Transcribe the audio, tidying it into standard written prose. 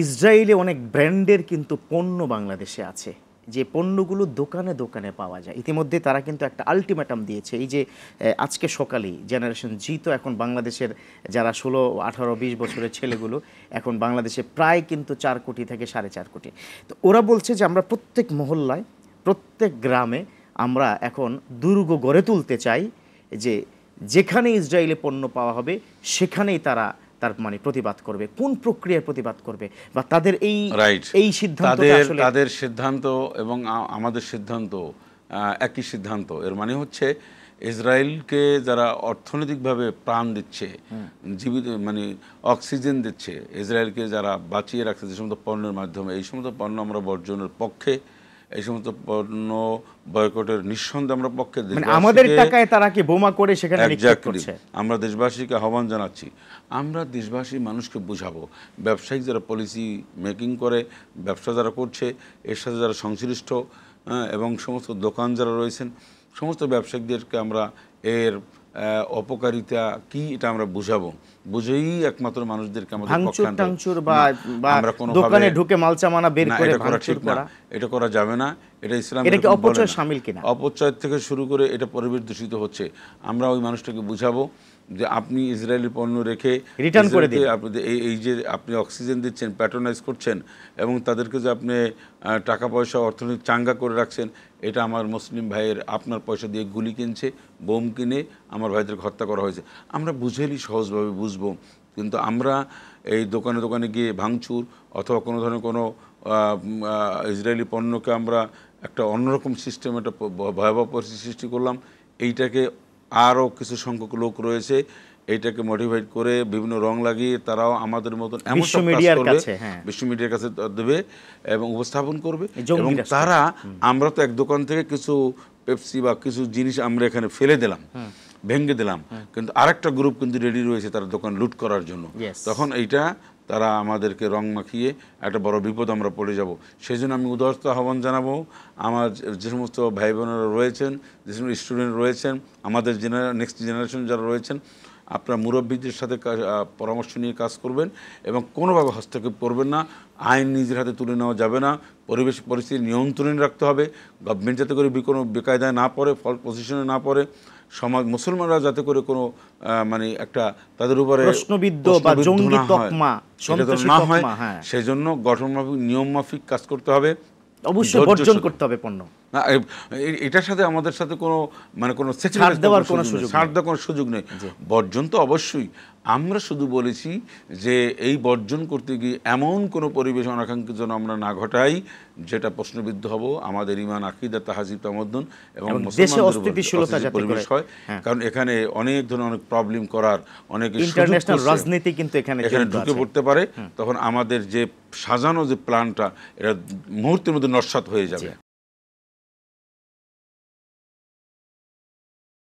ইসরায়েলে অনেক ব্র্যান্ডের কিন্তু পণ্য বাংলাদেশে আছে, যে পণ্যগুলো দোকানে দোকানে পাওয়া যায়। ইতিমধ্যে তারা কিন্তু একটা আলটিমেটাম দিয়েছে। এই যে আজকে সকালেই জেনারেশন জি তো এখন বাংলাদেশের যারা 16, 18, 20 বছরের ছেলেগুলো এখন বাংলাদেশে প্রায় কিন্তু 4 কোটি থেকে 4.5 কোটি। তো ওরা বলছে যে আমরা প্রত্যেক মহল্লায়, প্রত্যেক গ্রামে আমরা এখন দুর্গ গড়ে তুলতে চাই, যে যেখানে ইসরায়েলি পণ্য পাওয়া হবে সেখানেই তারা তার মানে প্রতিবাদ করবে। কোন প্রক্রিয়ার প্রতিবাদ করবে বা তাদের এই সিদ্ধান্তটা আসলে তাদের সিদ্ধান্ত এবং আমাদের সিদ্ধান্ত একই সিদ্ধান্ত। এর মানে হচ্ছে ইসরায়েলকে যারা অর্থনৈতিকভাবে প্রাণ দিচ্ছে, জীবিত মানে অক্সিজেন দিচ্ছে, ইসরায়েলকে যারা বাঁচিয়ে রাখছে যে সমস্ত পণ্যের মাধ্যমে, এই সমস্ত পণ্য আমরা বর্জনের পক্ষে। এই সমস্ত পণ্য বয়কটের নিঃসন্দেহে আমরা পক্ষে। আমাদের টাকায় তারা কি বোমা করে সেখানে নিক্ষেপ করছে। আমরা দেশবাসীকে আহ্বান জানাচ্ছি, আমরা দেশবাসী মানুষকে বুঝাবো, ব্যবসায়িক যারা পলিসি মেকিং করে, ব্যবসা যারা করছে, এর সাথে যারা সংশ্লিষ্ট এবং সমস্ত দোকান যারা রয়েছেন, সমস্ত ব্যবসায়িকদেরকে আমরা এর অপকারিতা কি এটা আমরা বুঝাবো। বুঝেই একমাত্র মানুষদেরকে আমাদের দোকানে ঢুকে মালচামানা বের করে ভাঙচুর করা, এটা করা যাবে না। এটা ইসলামের এটা কি অপচয় শামিল কিনা? অপচয় থেকে শুরু করে এটা পরিবেশ দূষিত হচ্ছে। আমরা ওই মানুষটাকে বুঝাবো যে আপনি ইসরায়েলি পণ্য রেখে রিটার্ন করে দিন। এই যে আপনি অক্সিজেন দিচ্ছেন, প্যাট্রোনাইজ করছেন এবং তাদেরকে যে আপনি টাকা পয়সা অর্থনৈতিক চাঙ্গা করে রাখছেন, এটা আমার মুসলিম ভাইয়ের আপনার পয়সা দিয়ে গুলি কিনছে, বোম কিনে আমার ভাইদেরকে হত্যা করা হয়েছে। আমরা বুঝেলি সহজভাবে বুঝবো, কিন্তু আমরা এই দোকানে দোকানে গিয়ে ভাঙচুর অথবা কোনো ধরনের কোনো ইসরায়েলি পণ্যকে আমরা একটা অন্যরকম সিস্টেম, একটা ভয়াবহ পরিস্থিতি সৃষ্টি করলাম। এইটাকে আরও কিছু সংখ্যক লোক রয়েছে, এইটাকে মোটিভেট করে বিভিন্ন রং লাগিয়ে তারাও আমাদের মতন এমন বিশ্ব মিডিয়ার কাছে দেবে এবং উপস্থাপন করবে। এবং তারা, আমরা তো এক দোকান থেকে কিছু পেপসি বা কিছু জিনিস আমরা এখানে ফেলে দিলাম, ভেঙে দিলাম, কিন্তু আরেকটা গ্রুপ কিন্তু রেডি রয়েছে তার দোকান লুট করার জন্য। তখন এইটা তারা আমাদেরকে রং মাখিয়ে একটা বড় বিপদ আমরা পড়ে যাব। সেই জন্য আমি উদারত আহ্বান জানাবো, আমার যে সমস্ত ভাই বোনেরা রয়েছেন, যে সমস্ত স্টুডেন্ট রয়েছেন, আমাদের নেক্সট জেনারেশন যারা রয়েছেন, আপনার মুরব্বীদের সাথে পরামর্শ নিয়ে কাজ করবেন এবং কোনোভাবে হস্তক্ষেপ করবেন না। আইন নিজের হাতে তুলে নেওয়া যাবে না। পরিবেশ পরিস্থিতি নিয়ন্ত্রণে রাখতে হবে। গভর্নমেন্ট যাতে করে কোনো বেকায়দায় না পড়ে, ফল পজিশনে না পড়ে, সমাজ মুসলমানরা যাতে করে কোনো মানে একটা তাদের উপরে প্রশ্নবিদ্ধ বা জঙ্গি তকমা না হয়, সেই জন্য গঠনমাফিক নিয়ম মাফিক কাজ করতে হবে। অবশ্যই বর্জন করতে হবে পণ্য। না, এটার সাথে আমাদের সাথে কোনো মানে কোনো ছাড় দেওয়ার কোনো সুযোগ নেই। বর্জন তো অবশ্যই। আমরা শুধু বলেছি যে এই বর্জন করতে গিয়ে এমন কোনো পরিবেশ অনাকাঙ্ক্ষিত যেন আমরা না ঘটাই যেটা প্রশ্নবিদ্ধ হব আমাদের ঈমান, আকীদা, তাহজিব, তামাদ্দুন এবং মুসলমানদের পরিবেশ হয়। কারণ এখানে অনেক ধরনের অনেক প্রবলেম করার, অনেক ইন্টারন্যাশনাল রাজনীতি কিন্তু এখানে ঢুকে পড়তে পারে। তখন আমাদের যে সাজানো যে প্ল্যানটা, এটা মুহূর্তের মধ্যে নস্যাৎ হয়ে যাবে।